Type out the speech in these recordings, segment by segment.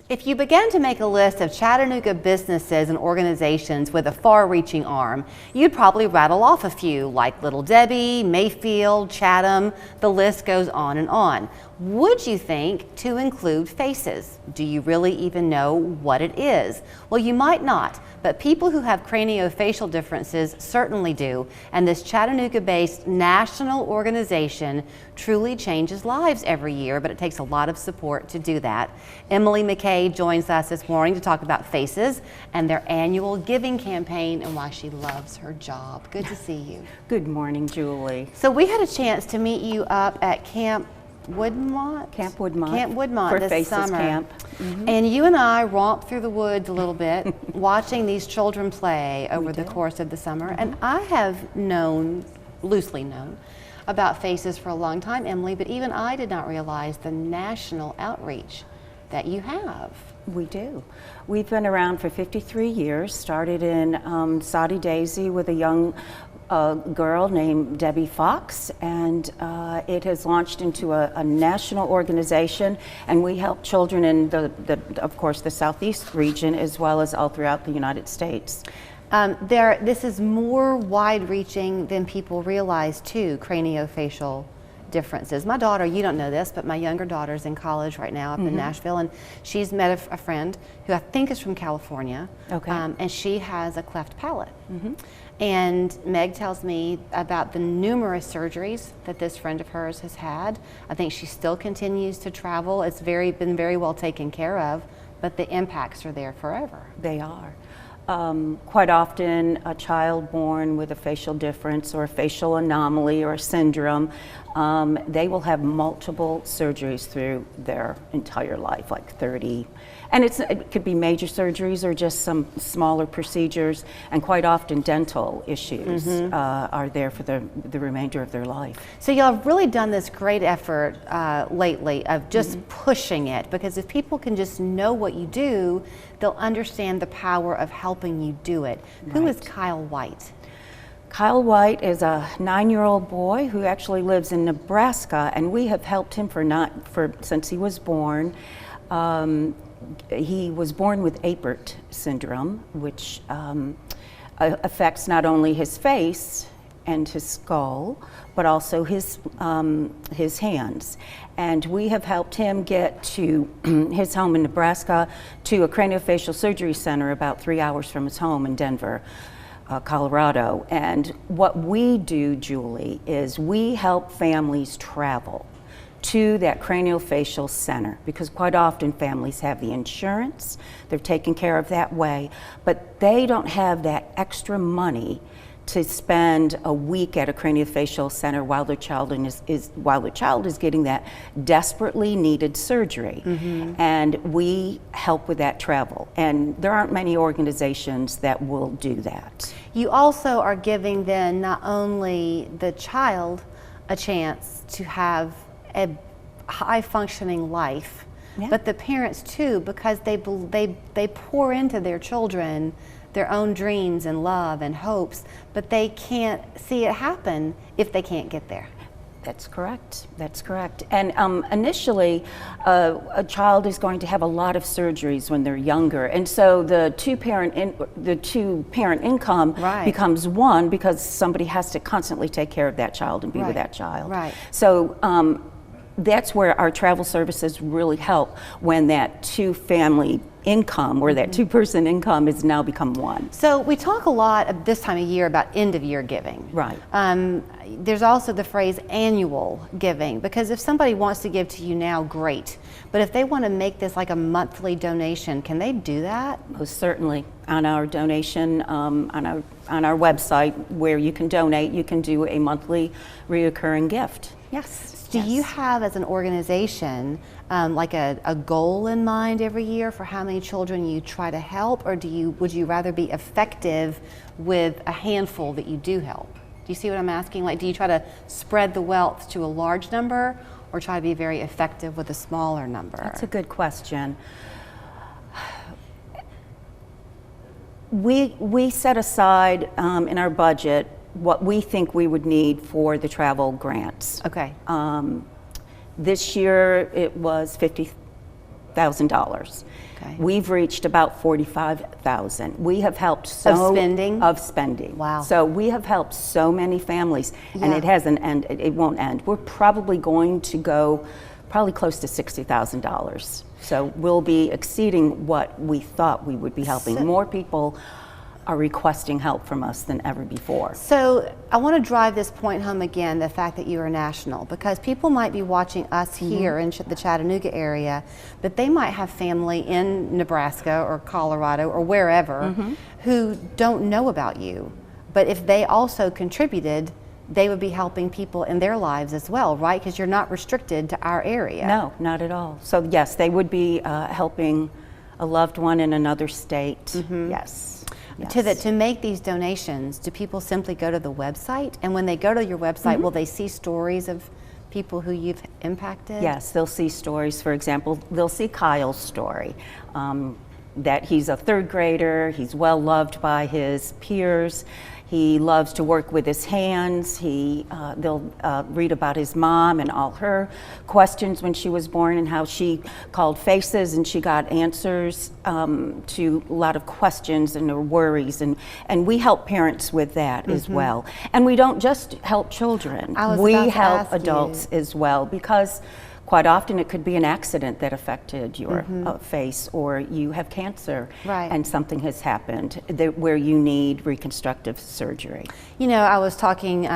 If you began to make a list of Chattanooga businesses and organizations with a far-reaching arm, you'd probably rattle off a few like Little Debbie, Mayfield, Chatham, the list goes on and on. Would you think to include FACES? Do you really even know what it is? Well, you might not, but people who have craniofacial differences certainly do, and this Chattanooga-based national organization truly changes lives every year, but it takes a lot of support to do that. Emily McKay joins us this morning to talk about FACES and their annual giving campaign and why she loves her job. Good to see you. Good morning, Julie. So we had a chance to meet you up at Camp Woodmont? Camp Woodmont. Camp Woodmont for this FACES summer. Camp. And you and I romped through the woods a little bit, watching these children play over the course of the summer. And I have known, loosely known, about FACES for a long time, Emily, but even I did not realize the national outreach that you have. We do. We've been around for 53 years, started in Soddy Daisy with a young girl named Debbie Fox, and it has launched into a national organization, and we help children in of course, the Southeast region as well as all throughout the United States. This is more wide-reaching than people realize too, craniofacial differences. My daughter, you don't know this, but my younger daughter's in college right now up in Nashville, and she's met a friend who I think is from California, and she has a cleft palate. And Meg tells me about the numerous surgeries that this friend of hers has had. I think she still continues to travel. It's been very well taken care of, but the impacts are there forever. They are. Quite often, a child born with a facial difference or a facial anomaly or a syndrome, they will have multiple surgeries through their entire life, like 30. And it could be major surgeries or just some smaller procedures, and quite often dental issues are there for the remainder of their life. So y'all have really done this great effort lately of just pushing it, because if people can just know what you do, they'll understand the power of helping you do it. Who is Kyle White? Kyle White is a 9-year-old boy who actually lives in Nebraska, and we have helped him since he was born. He was born with Apert syndrome, which affects not only his face and his skull, but also his hands. And we have helped him get to his home in Nebraska to a craniofacial surgery center about 3 hours from his home in Denver, Colorado. And what we do, Julie, is we help families travel to that craniofacial center, because quite often families have the insurance, they're taken care of that way, but they don't have that extra money to spend a week at a craniofacial center while their child is getting that desperately needed surgery. And we help with that travel, and there aren't many organizations that will do that. You also are giving then not only the child a chance to have a high-functioning life, but the parents too, because they pour into their children their own dreams and love and hopes, but they can't see it happen if they can't get there. That's correct. That's correct. And initially, a child is going to have a lot of surgeries when they're younger, and so the two-parent income becomes one, because somebody has to constantly take care of that child and be with that child. So that's where our travel services really help, when that two-family income or that two-person income has now become one. So we talk a lot at this time of year about end-of-year giving. There's also the phrase annual giving, because if somebody wants to give to you now, great. But if they want to make this like a monthly donation, can they do that? Most certainly. On our donation, on our website where you can donate, you can do a monthly reoccurring gift. Yes. Do you have, as an organization, like a goal in mind every year for how many children you try to help, or would you rather be effective with a handful that you do help? Do you see what I'm asking? Like, do you try to spread the wealth to a large number, or try to be very effective with a smaller number? That's a good question. We set aside in our budget what we think we would need for the travel grants. Okay. This year it was $50,000. Okay. We've reached about $45,000. We have helped so Of spending? Wow. So we have helped so many families, and it hasn't ended. It won't end. We're probably going to go close to $60,000. So we'll be exceeding what we thought we would be helping. More people are requesting help from us than ever before. So I want to drive this point home again, the fact that you are national, because people might be watching us here in the Chattanooga area, but they might have family in Nebraska or Colorado or wherever who don't know about you. But if they also contributed, they would be helping people in their lives as well, right? Because you're not restricted to our area. No, not at all. So yes, they would be helping a loved one in another state. Yes. Yes. To make these donations, do people simply go to the website? And when they go to your website, will they see stories of people who you've impacted? Yes, they'll see stories. For example, they'll see Kyle's story, that he's a third grader, he's well loved by his peers, he loves to work with his hands. They'll read about his mom and all her questions when she was born and how she called faces and she got answers to a lot of questions and their worries. And we help parents with that as well. And we don't just help children. We help adults as well, because quite often it could be an accident that affected your face, or you have cancer and something has happened where you need reconstructive surgery. You know, I was talking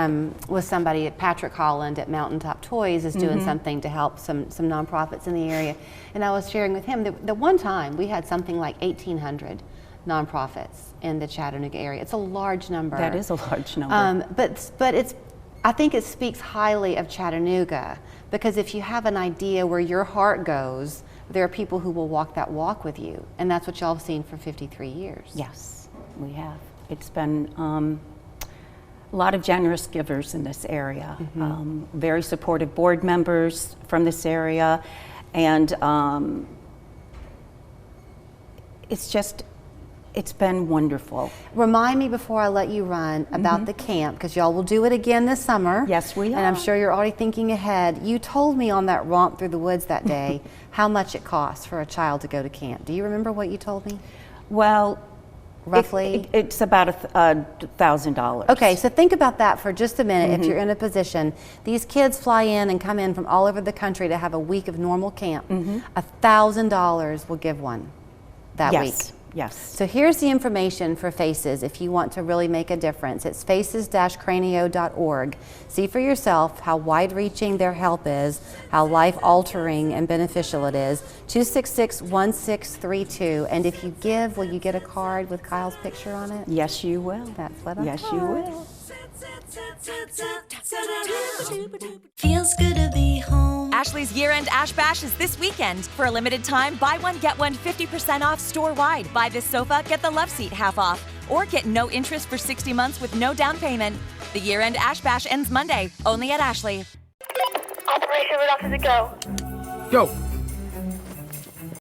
with somebody, Patrick Holland at Mountaintop Toys is doing something to help some nonprofits in the area. And I was sharing with him that the one time we had something like 1,800 nonprofits in the Chattanooga area. It's a large number. That is a large number. But I think it speaks highly of Chattanooga, because if you have an idea where your heart goes, there are people who will walk that walk with you. And that's what y'all have seen for 53 years. Yes, we have. It's been a lot of generous givers in this area, very supportive board members from this area, and it's been wonderful. Remind me before I let you run about the camp, because y'all will do it again this summer. Yes, we are. And I'm sure you're already thinking ahead. You told me on that romp through the woods that day how much it costs for a child to go to camp. Do you remember what you told me? Well, roughly? It's about $1,000. Okay, so think about that for just a minute. If you're in a position, these kids fly in and come in from all over the country to have a week of normal camp. $1,000 will give one that week. Yes. So here's the information for FACES if you want to really make a difference. It's faces-cranio.org. See for yourself how wide-reaching their help is, how life-altering and beneficial it is. 266-1632. And if you give, will you get a card with Kyle's picture on it? Yes, you will. That's what I Yes, you will. Feels good to be home. Ashley's year-end Ash Bash is this weekend. For a limited time, buy one, get one 50% off store-wide. Buy this sofa, get the love seat half off. Or get no interest for 60 months with no down payment. The year-end Ash Bash ends Monday, only at Ashley. Operation Red Off, does it go? Go.